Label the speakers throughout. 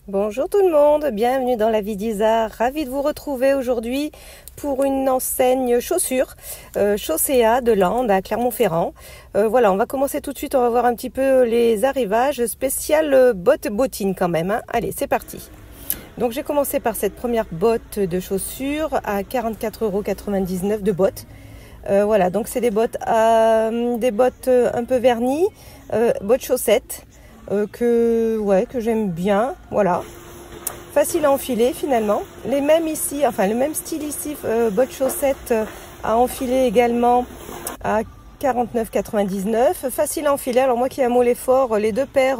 Speaker 1: Bonjour tout le monde, bienvenue dans la vie d'Isa. Ravie de vous retrouver aujourd'hui pour une enseigne chaussures, Chaussea de Landes à Clermont-Ferrand. Voilà, on va commencer tout de suite, on va voir un petit peu les arrivages spécial bottines quand même. Hein. Allez, c'est parti. Donc j'ai commencé par cette première botte de chaussures à 44,99 € de bottes. Voilà, donc c'est des bottes un peu vernies, bottes chaussettes. Que j'aime bien, voilà, facile à enfiler finalement, les mêmes ici, enfin le même style ici, bottes chaussettes à enfiler également à 49,99 €, facile à enfiler. Alors moi qui ai un mollet fort, les deux paires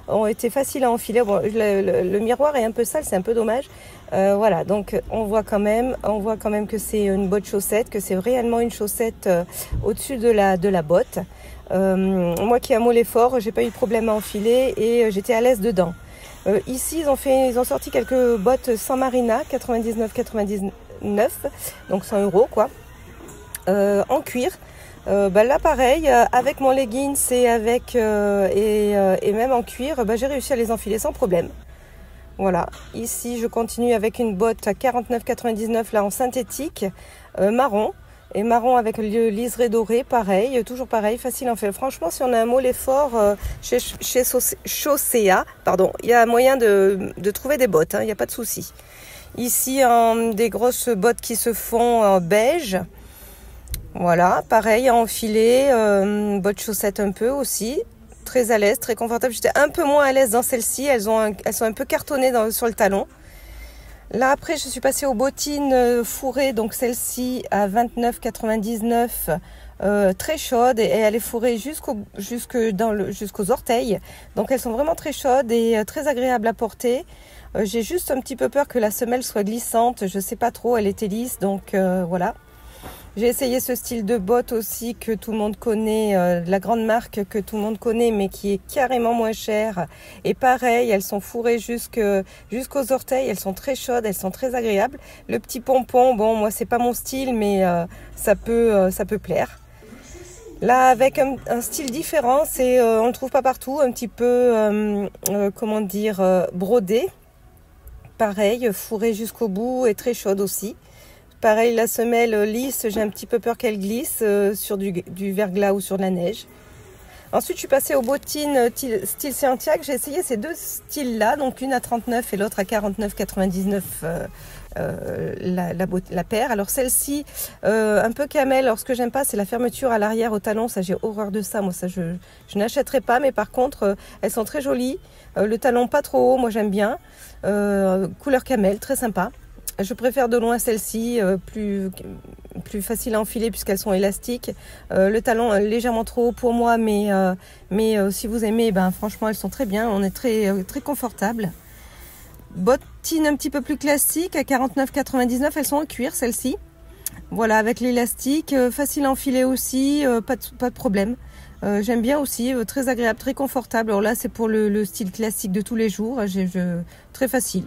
Speaker 1: ont été faciles à enfiler. Bon, le miroir est un peu sale, c'est un peu dommage. Voilà, donc on voit quand même que c'est une botte chaussette, que c'est réellement une chaussette au-dessus de la botte. Moi qui ai un mollet fort, j'ai pas eu de problème à enfiler et j'étais à l'aise dedans. Ici ils ont sorti quelques bottes sans marina, 99,99 €, donc 100 € quoi, en cuir. Là pareil, avec mon leggings et même en cuir, j'ai réussi à les enfiler sans problème. Voilà, ici je continue avec une botte à 49,99 € là en synthétique, marron. Et marron avec le liseré doré, pareil, toujours pareil, facile à enfiler. Franchement, si on a un mollet fort chez Chaussea, il y a moyen de trouver des bottes, hein, il n'y a pas de souci. Ici, des grosses bottes qui se font en beige. Voilà, pareil, à enfiler, bottes chaussettes un peu aussi. Très à l'aise, très confortable. J'étais un peu moins à l'aise dans celles-ci, elles sont un peu cartonnées sur le talon. Là après je suis passée aux bottines fourrées, donc celle-ci à 29,99 €, très chaude, et elle est fourrée jusqu'aux orteils, donc elles sont vraiment très chaudes et très agréables à porter. J'ai juste un petit peu peur que la semelle soit glissante, je sais pas trop, elle était lisse, donc voilà. J'ai essayé ce style de botte aussi que tout le monde connaît, la grande marque que tout le monde connaît mais qui est carrément moins chère. Et pareil, elles sont fourrées jusqu'aux orteils, elles sont très chaudes, elles sont très agréables. Le petit pompon, bon moi c'est pas mon style mais ça peut plaire. Là avec un style différent, on le trouve pas partout, un petit peu brodé. Pareil, fourrée jusqu'au bout et très chaude aussi. Pareil, la semelle lisse, j'ai un petit peu peur qu'elle glisse sur du verglas ou sur de la neige. Ensuite, je suis passée aux bottines style Santiago. J'ai essayé ces deux styles-là, donc une à 39 et l'autre à 49,99 la paire. Alors celle-ci, un peu camel. Alors ce que j'aime pas, c'est la fermeture à l'arrière au talon. Ça, j'ai horreur de ça. Moi, ça, je n'achèterai pas. Mais par contre, elles sont très jolies. Le talon pas trop haut, moi j'aime bien. Couleur camel, très sympa. Je préfère de loin celle-ci, plus facile à enfiler puisqu'elles sont élastiques. Le talon légèrement trop haut pour moi, mais si vous aimez, franchement elles sont très bien. On est très confortable. Bottines un petit peu plus classiques à 49,99 €, elles sont en cuir celles-ci. Voilà, avec l'élastique, facile à enfiler aussi, pas de problème. J'aime bien aussi, très agréable, très confortable. Alors là c'est pour le style classique de tous les jours, très facile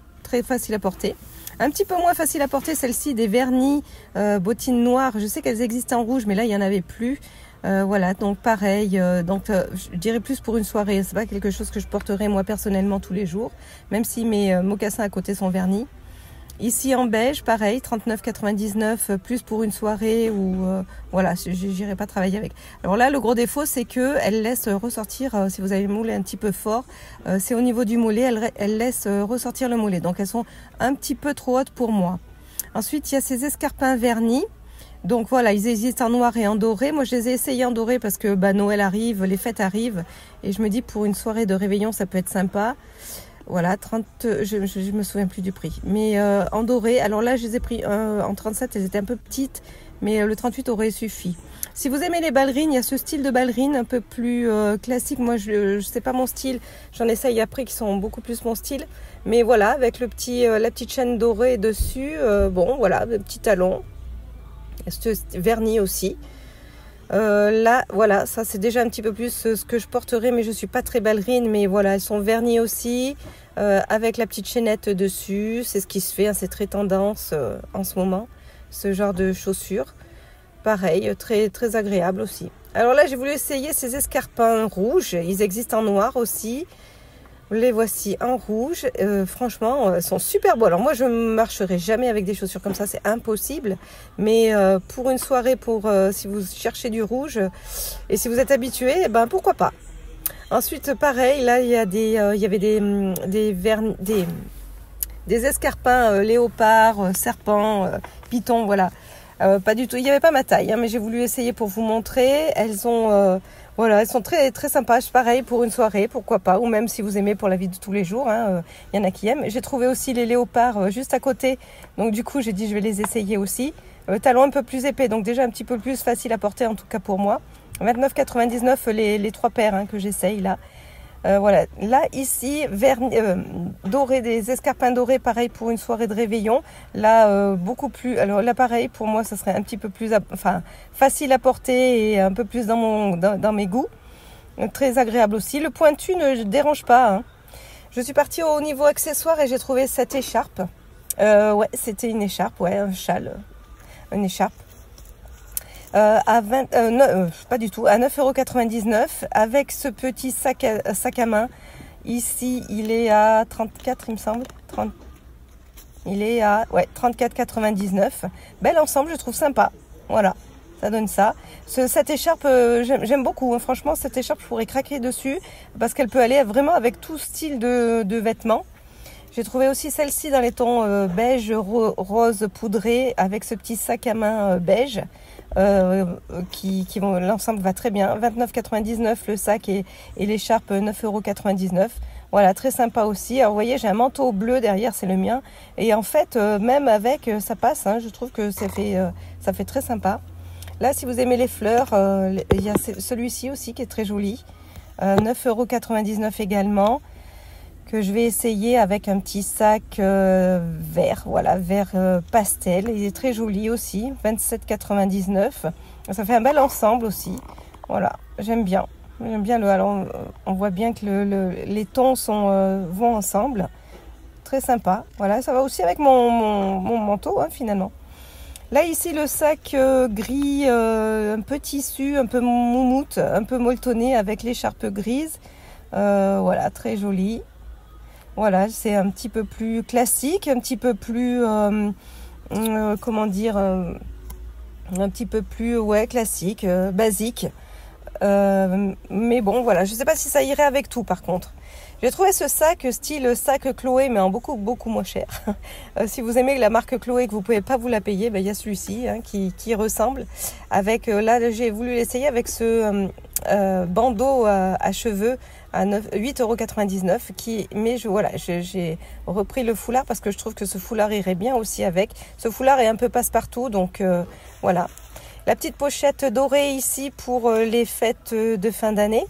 Speaker 1: à porter. Un petit peu moins facile à porter, celle-ci, des vernis, bottines noires. Je sais qu'elles existaient en rouge, mais là, il n'y en avait plus. Voilà, donc pareil. Je dirais plus pour une soirée. C'est pas quelque chose que je porterai moi personnellement tous les jours, même si mes mocassins à côté sont vernis. Ici en beige, pareil, 39,99 €, plus pour une soirée ou voilà, j'irai pas travailler avec. Alors là, le gros défaut, c'est que elle laisse ressortir, si vous avez le mollet un petit peu fort, c'est au niveau du mollet, elle laisse ressortir le mollet. Donc elles sont un petit peu trop hautes pour moi. Ensuite, il y a ces escarpins vernis. Donc voilà, ils existent en noir et en doré. Moi, je les ai essayés en doré parce que Noël arrive, les fêtes arrivent, et je me dis pour une soirée de réveillon, ça peut être sympa. Voilà, je me souviens plus du prix. Mais en doré, alors là, je les ai pris en 37, elles étaient un peu petites, mais le 38 aurait suffi. Si vous aimez les ballerines, il y a ce style de ballerine un peu plus classique. Moi, je sais pas mon style. J'en essaye après qui sont beaucoup plus mon style. Mais voilà, avec la petite chaîne dorée dessus. Bon, voilà, le petit talon. Vernis aussi. Là, voilà, ça c'est déjà un petit peu plus ce que je porterai, mais je suis pas très ballerine, mais voilà, elles sont vernies aussi, avec la petite chaînette dessus. C'est ce qui se fait, hein, c'est très tendance en ce moment, ce genre de chaussures. Pareil, très agréable aussi. Alors là, j'ai voulu essayer ces escarpins rouges, ils existent en noir aussi. Les voici en rouge. Franchement, elles sont super beaux. Alors moi, je ne marcherai jamais avec des chaussures comme ça, c'est impossible. Mais pour une soirée, si vous cherchez du rouge et si vous êtes habitué, eh ben pourquoi pas. Ensuite, pareil, là, il y avait des escarpins léopard, serpent, python, voilà. Pas du tout. Il n'y avait pas ma taille, hein, mais j'ai voulu essayer pour vous montrer. Elles sont très très sympas. Pareil pour une soirée, pourquoi pas, ou même si vous aimez pour la vie de tous les jours. Il y en a qui aiment. J'ai trouvé aussi les léopards juste à côté. Donc du coup, j'ai dit je vais les essayer aussi. Talons un peu plus épais, donc déjà un petit peu plus facile à porter en tout cas pour moi. 29,99 les 3 paires que j'essaye là. Voilà, là ici doré, des escarpins dorés, pareil pour une soirée de réveillon. Là beaucoup plus, alors là pareil pour moi ça serait un petit peu plus facile à porter et un peu plus dans mes goûts. Très agréable aussi. Le pointu ne dérange pas. Je suis partie au niveau accessoire et j'ai trouvé cette écharpe. Ouais, c'était une écharpe, ouais, un châle, une écharpe. Pas du tout, à 9,99 € avec ce petit sac à main. Ici, il est à 34, il me semble. Il est à 34,99 €. Bel ensemble, je trouve sympa. Voilà, ça donne ça. Cette écharpe, j'aime beaucoup. Franchement, cette écharpe, je pourrais craquer dessus parce qu'elle peut aller vraiment avec tout style de vêtements. J'ai trouvé aussi celle-ci dans les tons beige, rose poudré avec ce petit sac à main beige. L'ensemble va très bien. 29,99 € le sac et l'écharpe 9,99 €. Voilà, très sympa aussi. Alors vous voyez, j'ai un manteau bleu derrière, c'est le mien. Et en fait, même avec, ça passe. Je trouve que ça fait très sympa. Là, si vous aimez les fleurs, il y a celui-ci aussi qui est très joli. 9,99 € également. Que je vais essayer avec un petit sac vert, voilà, vert pastel. Il est très joli aussi, 27,99 €. Ça fait un bel ensemble aussi. Voilà, j'aime bien. Alors, on voit bien que les tons vont ensemble. Très sympa. Voilà, ça va aussi avec mon manteau finalement. Là ici le sac gris, un peu tissu, un peu moumoute, un peu molletonné avec l'écharpe grise. Voilà, très joli. Voilà, c'est un petit peu plus classique, un petit peu plus, comment dire, un petit peu plus, classique, basique. Mais bon, voilà, je ne sais pas si ça irait avec tout par contre. J'ai trouvé ce sac style sac Chloé, mais en beaucoup moins cher. Si vous aimez la marque Chloé et que vous ne pouvez pas vous la payer, il y a celui-ci qui ressemble. Avec, là, j'ai voulu l'essayer avec ce bandeau à cheveux à 8,99 €. Mais j'ai repris le foulard parce que je trouve que ce foulard irait bien aussi avec. Ce foulard est un peu passe-partout, donc voilà. La petite pochette dorée ici pour les fêtes de fin d'année.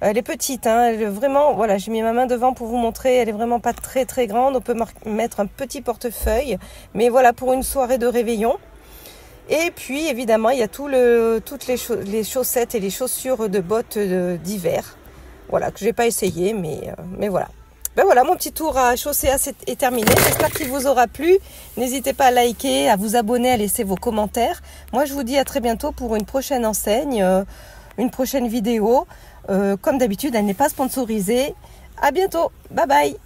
Speaker 1: Elle est petite, vraiment, voilà, j'ai mis ma main devant pour vous montrer. Elle est vraiment pas très très grande. On peut mettre un petit portefeuille, mais voilà, pour une soirée de réveillon. Et puis évidemment, il y a toutes les chaussettes et les chaussures de bottes d'hiver. Voilà, que j'ai pas essayé, mais voilà. Ben voilà, mon petit tour à Chaussea est terminé. J'espère qu'il vous aura plu. N'hésitez pas à liker, à vous abonner, à laisser vos commentaires. Moi, je vous dis à très bientôt pour une prochaine enseigne, une prochaine vidéo. Comme d'habitude, elle n'est pas sponsorisée. À bientôt. Bye bye.